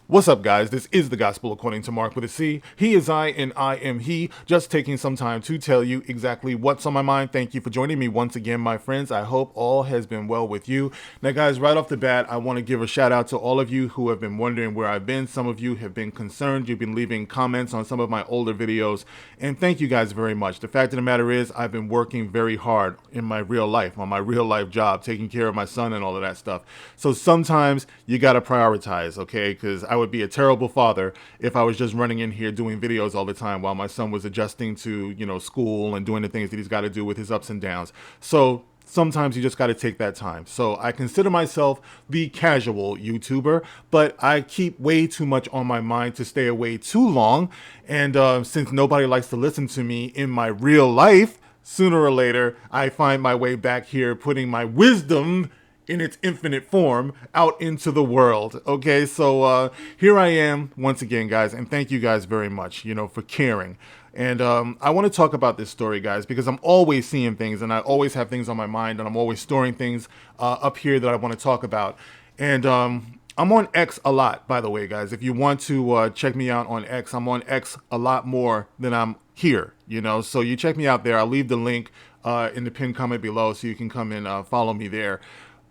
What's up, guys? This is the Gospel According to Mark with a C. He is I, and I am he. Just taking some time to tell you exactly what's on my mind. Thank you for joining me once again, my friends. I hope all has been well with you. Now, guys, right off the bat, I want to give a shout out to all of you who have been wondering where I've been. Some of you have been concerned. You've been leaving comments on some of my older videos, and thank you guys very much. The fact of the matter is, I've been working very hard in my real life, on my real life job, taking care of my son and all of that stuff. So sometimes you got to prioritize, okay? Because I would be a terrible father if I was just running in here doing videos all the time while my son was adjusting to, school and doing the things that he's got to do with his ups and downs. So sometimes you just got to take that time. So I consider myself the casual YouTuber, but I keep way too much on my mind to stay away too long. And since nobody likes to listen to me in my real life, sooner or later, I find my way back here putting my wisdom in its infinite form out into the world. Okay, so here I am once again, guys, and thank you guys very much, for caring. And I want to talk about this story, guys, because I'm always seeing things and I always have things on my mind and I'm always storing things up here that I want to talk about. And I'm on X a lot, by the way, guys. If you want to check me out on X, I'm on X a lot more than I'm here, So you check me out there. I'll leave the link in the pinned comment below so you can come and follow me there.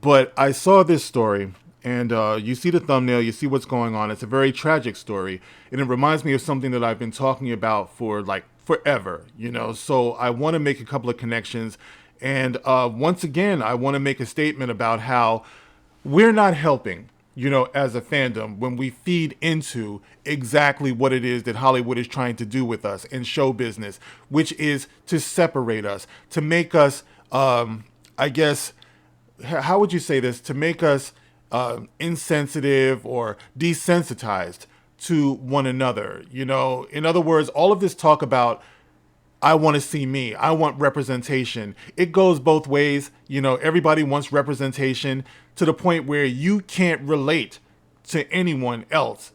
But I saw this story, and you see the thumbnail, you see what's going on. It's a very tragic story, and it reminds me of something that I've been talking about for like forever, So I want to make a couple of connections, and once again, I want to make a statement about how we're not helping, as a fandom when we feed into exactly what it is that Hollywood is trying to do with us in show business, which is to separate us, to make us, I guess, how would you say this, to make us insensitive or desensitized to one another. In other words, all of this talk about I want to see me, I want representation, it goes both ways. Everybody wants representation to the point where you can't relate to anyone else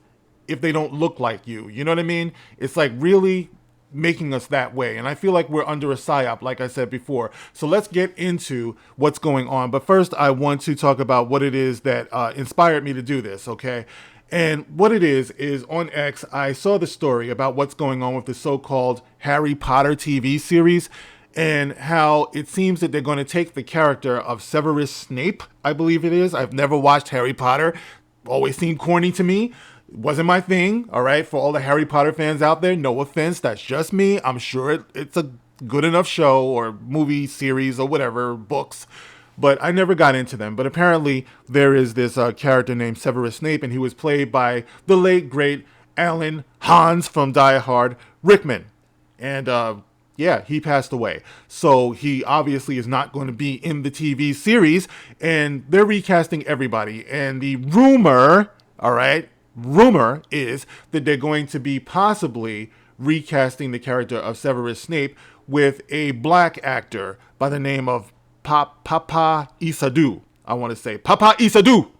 if they don't look like you. You know what I mean? It's like really making us that way. And I feel like we're under a psyop, like I said before. So let's get into what's going on. But first, I want to talk about what it is that inspired me to do this, okay? And what it is on X, I saw the story about what's going on with the so-called Harry Potter TV series and how it seems that they're going to take the character of Severus Snape, I believe it is. I've never watched Harry Potter. Always seemed corny to me. Wasn't my thing, all right? For all the Harry Potter fans out there, no offense, that's just me. I'm sure it's a good enough show or movie series or whatever, books, but I never got into them. But apparently there is this character named Severus Snape, and he was played by the late, great Alan Hans from Die Hard Rickman. And yeah, he passed away. So he obviously is not going to be in the TV series, and they're recasting everybody. And the rumor, all right, rumor is that they're going to be possibly recasting the character of Severus Snape with a black actor by the name of Papa Isadou. I want to say Papa Isadou.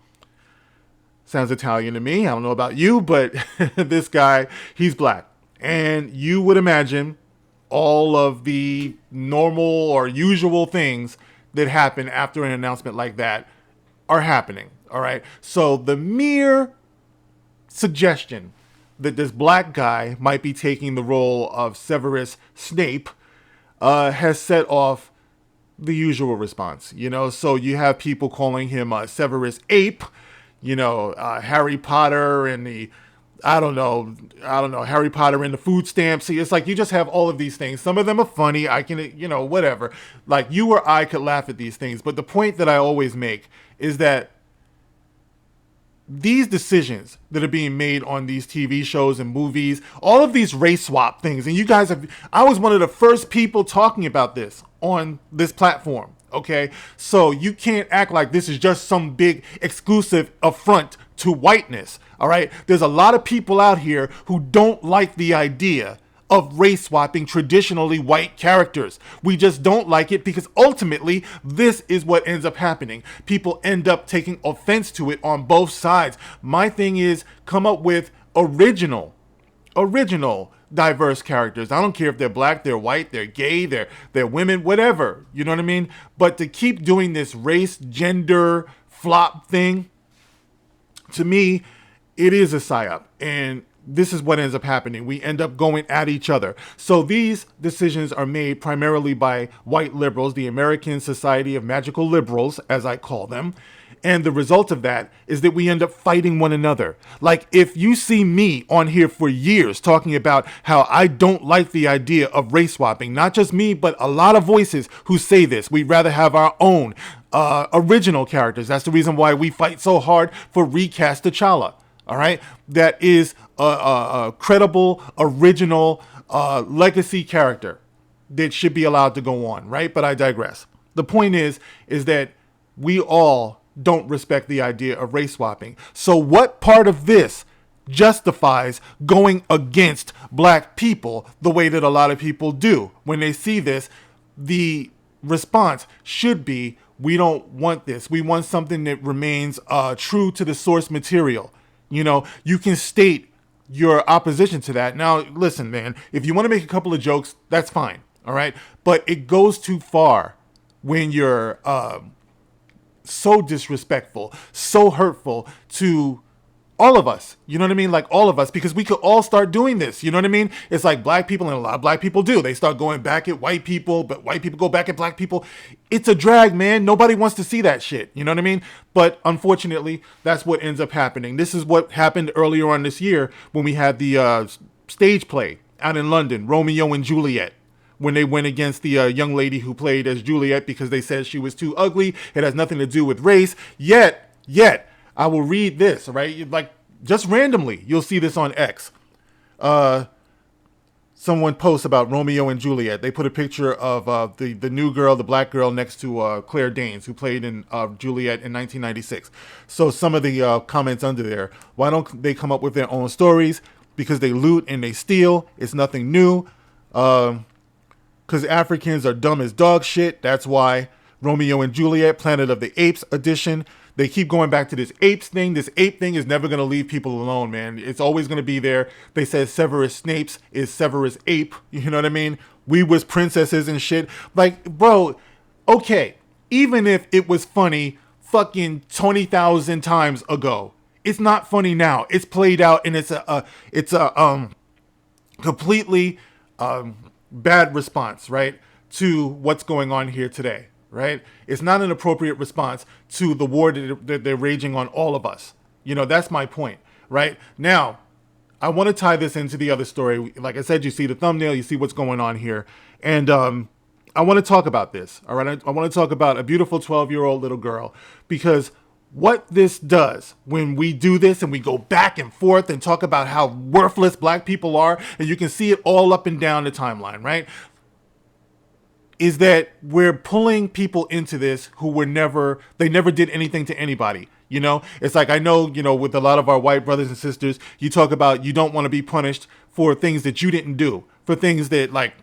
Sounds Italian to me. I don't know about you, but this guy, he's black. And you would imagine all of the normal or usual things that happen after an announcement like that are happening. All right. So the mere suggestion that this black guy might be taking the role of Severus Snape has set off the usual response, so you have people calling him Severus Ape, Harry Potter and the I don't know, Harry Potter and the food stamps. See, it's like you just have all of these things. Some of them are funny. I can, whatever. Like you or I could laugh at these things. But the point that I always make is that these decisions that are being made on these TV shows and movies, all of these race swap things, and you guys I was one of the first people talking about this on this platform, okay? So you can't act like this is just some big exclusive affront to whiteness, all right? There's a lot of people out here who don't like the idea of race swapping traditionally white characters. We just don't like it because ultimately this is what ends up happening. People end up taking offense to it on both sides. My thing is come up with original diverse characters. I don't care if they're black, they're white, they're gay, they're women, whatever. You know what I mean? But to keep doing this race, gender flop thing, to me, It is a psyop, and this is what ends up happening. We end up going at each other. So these decisions are made primarily by white liberals, the American Society of Magical Liberals, as I call them. And the result of that is that we end up fighting one another. Like, if you see me on here for years talking about how I don't like the idea of race swapping, not just me, but a lot of voices who say this, we'd rather have our own original characters. That's the reason why we fight so hard for recast T'Challa. All right, that is a credible, original, legacy character that should be allowed to go on, right? But I digress. The point is that we all don't respect the idea of race swapping. So what part of this justifies going against black people the way that a lot of people do? When they see this, the response should be, we don't want this. We want something that remains true to the source material. You know, you can state your opposition to that. Now, listen, man, if you want to make a couple of jokes, that's fine. All right. But it goes too far when you're so disrespectful, so hurtful to all of us. You know what I mean? Like, all of us, because we could all start doing this. You know what I mean? It's like black people, and a lot of black people do. They start going back at white people, but white people go back at black people. It's a drag, man. Nobody wants to see that shit. You know what I mean? But unfortunately, that's what ends up happening. This is what happened earlier on this year when we had the stage play out in London, Romeo and Juliet, when they went against the young lady who played as Juliet because they said she was too ugly. It has nothing to do with race. Yet, I will read this, right? Like, just randomly, you'll see this on X. Someone posts about Romeo and Juliet. They put a picture of the new girl, the black girl, next to Claire Danes, who played in Juliet in 1996. So some of the comments under there, why don't they come up with their own stories? Because they loot and they steal. It's nothing new. Because Africans are dumb as dog shit. That's why. Romeo and Juliet, Planet of the Apes edition. They keep going back to this apes thing. This ape thing is never going to leave people alone, man. It's always going to be there. They said Severus Snape is Severus Ape. You know what I mean? We was princesses and shit. Like, bro, okay. Even if it was funny fucking 20,000 times ago, it's not funny now. It's played out, and it's a completely bad response, right, to what's going on here today, right? It's not an appropriate response to the war that they're raging on all of us. You know, that's my point, right? Now, I want to tie this into the other story. Like I said, you see the thumbnail, you see what's going on here. And I want to talk about this, all right? I want to talk about a beautiful 12-year-old little girl, because what this does when we do this and we go back and forth and talk about how worthless black people are, and you can see it all up and down the timeline, right? Is that we're pulling people into this who they never did anything to anybody. You know, it's like, I know, you know, with a lot of our white brothers and sisters, you talk about you don't want to be punished for things that you didn't do, for things that like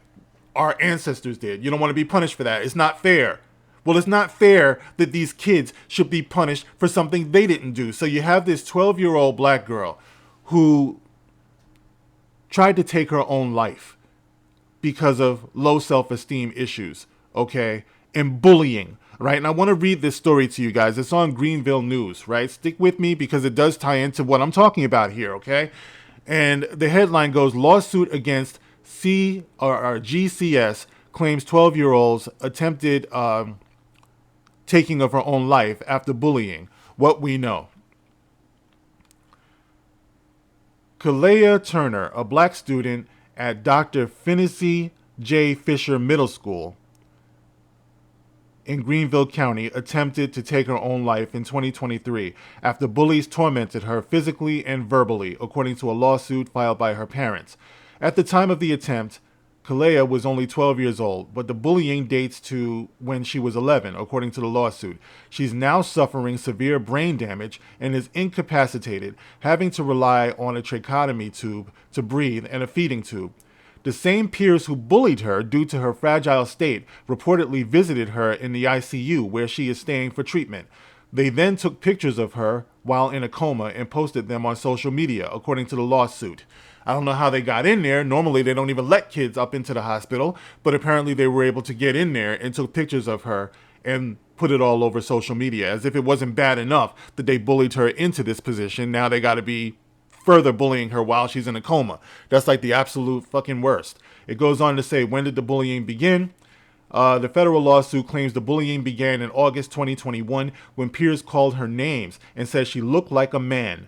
our ancestors did. You don't want to be punished for that. It's not fair. Well, it's not fair that these kids should be punished for something they didn't do. So you have this 12-year-old black girl who tried to take her own life because of low self-esteem issues, okay, and bullying, right? And I want to read this story to you guys. It's on Greenville News, right? Stick with me because it does tie into what I'm talking about here, okay? And the headline goes, lawsuit against GCS claims 12-year-olds attempted taking of her own life after bullying. What we know. Kalea Turner, a black student at Dr. Finney J. Fisher Middle School in Greenville County, attempted to take her own life in 2023 after bullies tormented her physically and verbally, according to a lawsuit filed by her parents. At the time of the attempt, Kalea was only 12 years old, but the bullying dates to when she was 11, according to the lawsuit. She's now suffering severe brain damage and is incapacitated, having to rely on a tracheotomy tube to breathe and a feeding tube. The same peers who bullied her due to her fragile state reportedly visited her in the ICU, where she is staying for treatment. They then took pictures of her while in a coma and posted them on social media, according to the lawsuit. I don't know how they got in there. Normally, they don't even let kids up into the hospital, but apparently they were able to get in there and took pictures of her. And put it all over social media, as if it wasn't bad enough that they bullied her into this position. Now they got to be further bullying her while she's in a coma. That's like the absolute fucking worst. It goes on to say, when did the bullying begin? The federal lawsuit claims the bullying began in August 2021 when peers called her names and said she looked like a man.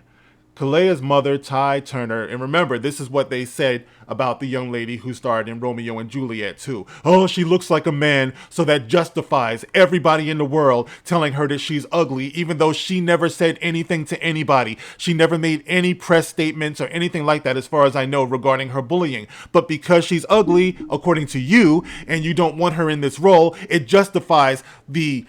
Kalea's mother, Ty Turner, and remember, this is what they said about the young lady who starred in Romeo and Juliet too. Oh, she looks like a man, so that justifies everybody in the world telling her that she's ugly, even though she never said anything to anybody. She never made any press statements or anything like that, as far as I know, regarding her bullying. But because she's ugly, according to you, and you don't want her in this role, it justifies the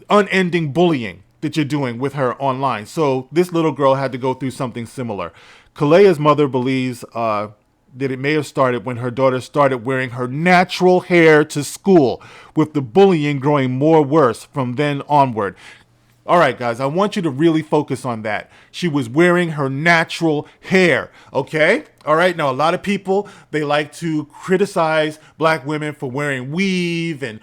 unending bullying that you're doing with her online. So this little girl had to go through something similar. Kalea's mother believes that it may have started when her daughter started wearing her natural hair to school, with the bullying growing more worse from then onward. All right, guys, I want you to really focus on that. She was wearing her natural hair, okay? All right, now a lot of people, they like to criticize black women for wearing weave and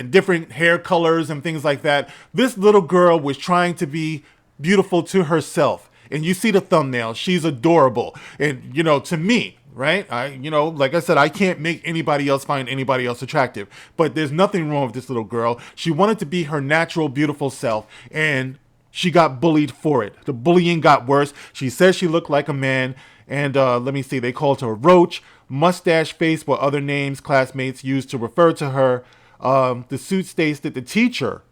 different hair colors and things like that. This little girl was trying to be beautiful to herself. And you see the thumbnail, she's adorable. And, you know, to me, right? Like I said, I can't make anybody else find anybody else attractive, but there's nothing wrong with this little girl. She wanted to be her natural, beautiful self, and she got bullied for it. The bullying got worse. She says she looked like a man, and let me see, they called her Roach, Mustache Face were other names classmates used to refer to her. The suit states that the teacher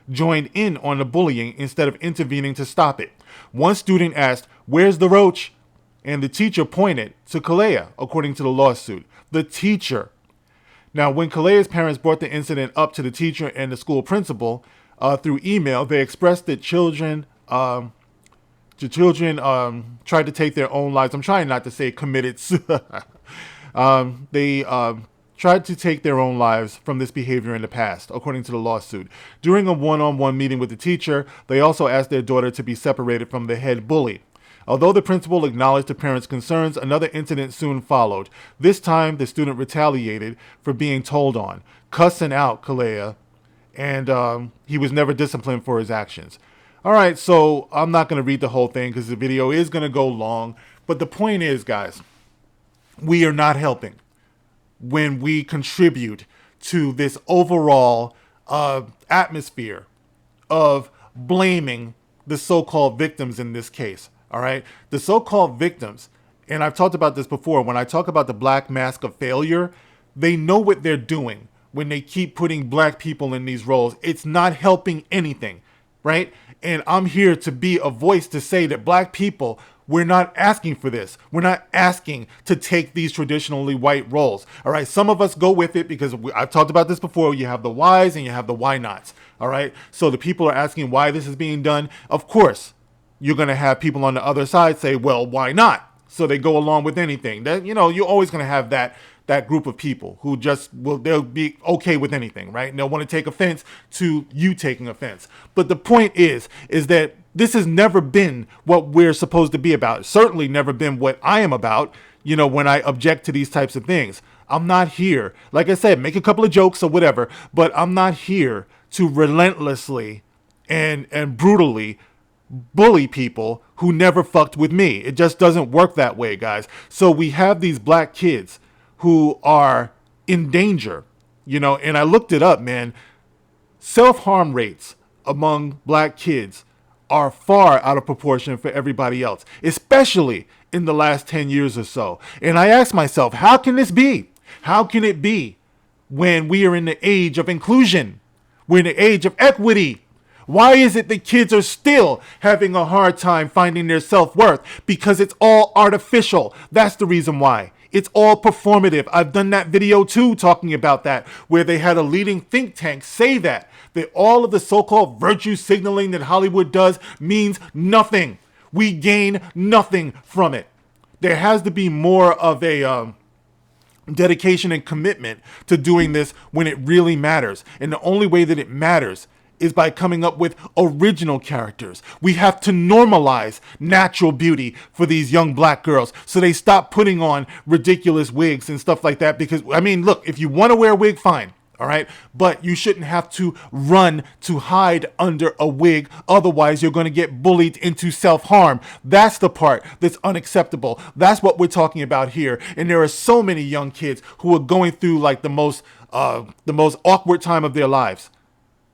joined in on the bullying instead of intervening to stop it. One student asked, "Where's the Roach?" And the teacher pointed to Kalea, according to the lawsuit. The teacher. Now, when Kalea's parents brought the incident up to the teacher and the school principal through email, they expressed that children tried to take their own lives. I'm trying not to say committed. They tried to take their own lives from this behavior in the past, according to the lawsuit. During a one-on-one meeting with the teacher, they also asked their daughter to be separated from the head bully. Although the principal acknowledged the parents' concerns, another incident soon followed. This time, the student retaliated for being told on, cussing out Kalea, and he was never disciplined for his actions. All right, so I'm not going to read the whole thing because the video is going to go long. But the point is, guys, we are not helping when we contribute to this overall atmosphere of blaming the so-called victims in this case. All right. The so-called victims, and I've talked about this before, when I talk about the black mask of failure, they know what they're doing when they keep putting black people in these roles. It's not helping anything, right? And I'm here to be a voice to say that black people, we're not asking for this. We're not asking to take these traditionally white roles. All right. Some of us go with it because I've talked about this before. You have the whys and you have the why nots. All right. So the people are asking why this is being done. Of course, you're going to have people on the other side say, well, why not? So they go along with anything. That, you know, you're always going to have that group of people who they'll be okay with anything, right? And they'll want to take offense to you taking offense. But the point is that this has never been what we're supposed to be about. It's certainly never been what I am about, you know, when I object to these types of things. I'm not here, like I said, make a couple of jokes or whatever, but I'm not here to relentlessly and brutally bully people who never fucked with me. It just doesn't work that way, guys. So we have these black kids who are in danger, you know, and I looked it up, man. Self-harm rates among black kids are far out of proportion for everybody else, especially in the last 10 years or so. And I asked myself, how can this be? How can it be when we are in the age of inclusion? We're in the age of equity. Why is it that kids are still having a hard time finding their self-worth? Because it's all artificial. That's the reason why. It's all performative. I've done that video too, talking about that, where they had a leading think tank say that all of the so-called virtue signaling that Hollywood does means nothing. We gain nothing from it. There has to be more of a dedication and commitment to doing this when it really matters. And the only way that it matters is by coming up with original characters. We have to normalize natural beauty for these young black girls so they stop putting on ridiculous wigs and stuff like that. Because, I mean, look, if you want to wear a wig, fine. All right. But you shouldn't have to run to hide under a wig. Otherwise, you're going to get bullied into self-harm. That's the part that's unacceptable. That's what we're talking about here. And there are so many young kids who are going through like the most awkward time of their lives,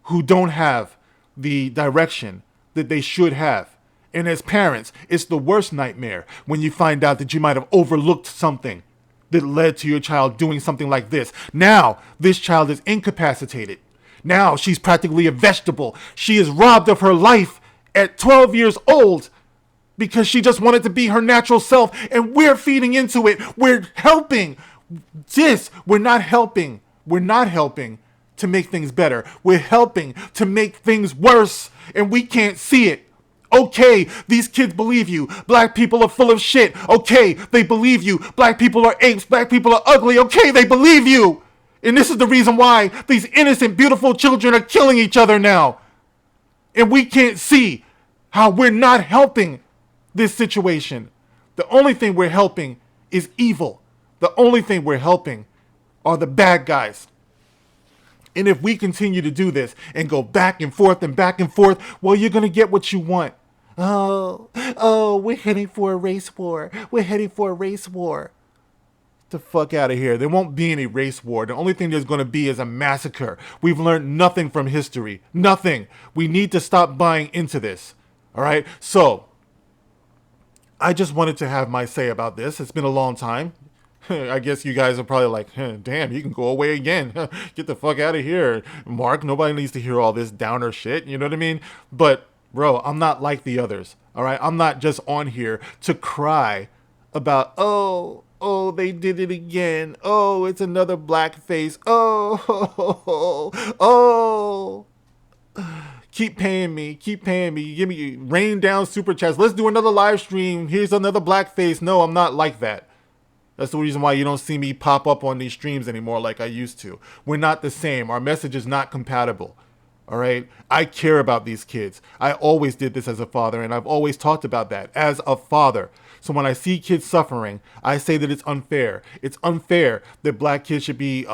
who don't have the direction that they should have. And as parents, it's the worst nightmare when you find out that you might have overlooked something that led to your child doing something like this. Now, this child is incapacitated. Now, she's practically a vegetable. She is robbed of her life at 12 years old because she just wanted to be her natural self, and we're feeding into it. We're helping this. We're not helping. We're not helping to make things better. We're helping to make things worse, and we can't see it. Okay, these kids believe you. Black people are full of shit. Okay, they believe you. Black people are apes. Black people are ugly. Okay, they believe you. And this is the reason why these innocent, beautiful children are killing each other now. And we can't see how we're not helping this situation. The only thing we're helping is evil. The only thing we're helping are the bad guys. And if we continue to do this and go back and forth, well, you're going to get what you want. We're heading for a race war. We're heading for a race war. Get the fuck out of here. There won't be any race war. The only thing there's going to be is a massacre. We've learned nothing from history. Nothing. We need to stop buying into this. All right? So, I just wanted to have my say about this. It's been a long time. I guess you guys are probably like, damn, you can go away again. Get the fuck out of here, Mark. Nobody needs to hear all this downer shit. You know what I mean? But, bro, I'm not like the others. All right? I'm not just on here to cry about, oh, they did it again. Oh, it's another blackface. Oh. Keep paying me. Give me, rain down super chats. Let's do another live stream. Here's another blackface. No, I'm not like that. That's the reason why you don't see me pop up on these streams anymore like I used to. We're not the same. Our message is not compatible. All right? I care about these kids. I always did this as a father, and I've always talked about that as a father. So when I see kids suffering, I say that it's unfair. It's unfair that black kids should be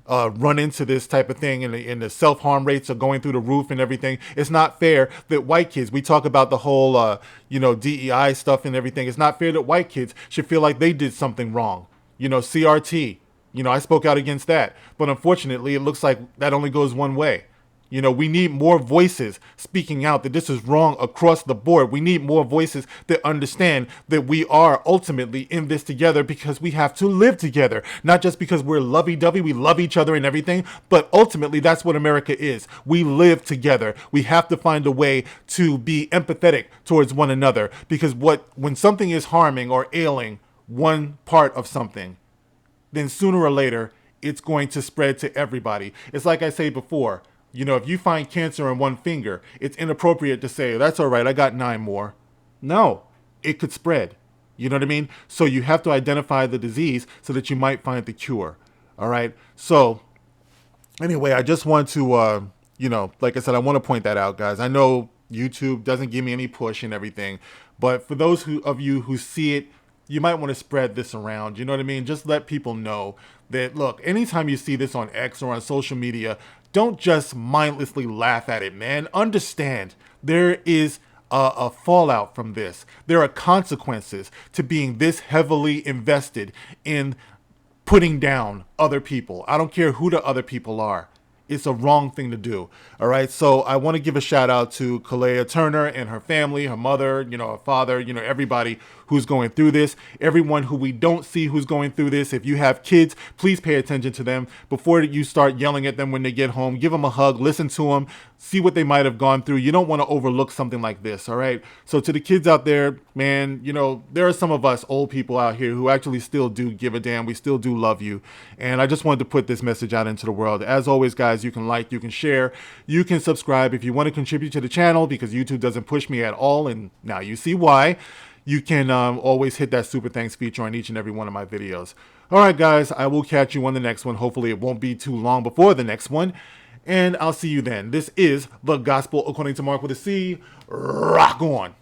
run into this type of thing, and the self-harm rates are going through the roof and everything. It's not fair that white kids, we talk about the whole, DEI stuff and everything. It's not fair that white kids should feel like they did something wrong. CRT, I spoke out against that. But unfortunately, it looks like that only goes one way. We need more voices speaking out that this is wrong across the board. We need more voices that understand that we are ultimately in this together because we have to live together. Not just because we're lovey-dovey, we love each other and everything, but ultimately that's what America is. We live together. We have to find a way to be empathetic towards one another, because when something is harming or ailing one part of something, then sooner or later it's going to spread to everybody. It's like I say before. If you find cancer in one finger, it's inappropriate to say, that's all right, I got 9 more. No, it could spread. You know what I mean? So you have to identify the disease so that you might find the cure. All right? So anyway, I just want to, like I said, I want to point that out, guys. I know YouTube doesn't give me any push and everything, but for those of you who see it, you might want to spread this around. You know what I mean? Just let people know that, look, anytime you see this on X or on social media, don't just mindlessly laugh at it, man. Understand there is a fallout from this. There are consequences to being this heavily invested in putting down other people. I don't care who the other people are. It's a wrong thing to do. All right. So I want to give a shout out to Kalea Turner and her family, her mother, her father, everybody who's going through this. Everyone who we don't see who's going through this. If you have kids, please pay attention to them before you start yelling at them when they get home. Give them a hug, listen to them, see what they might have gone through. You don't want to overlook something like this. All right. So to the kids out there, man, there are some of us old people out here who actually still do give a damn. We still do love you. And I just wanted to put this message out into the world. As always, guys, you can like, you can share, you can subscribe if you want to contribute to the channel, because YouTube doesn't push me at all. And now you see why. You can always hit that super thanks feature on each and every one of my videos. All right, guys, I will catch you on the next one. Hopefully it won't be too long before the next one. And I'll see you then. This is The Gospel According to Mark with a C. Rock on.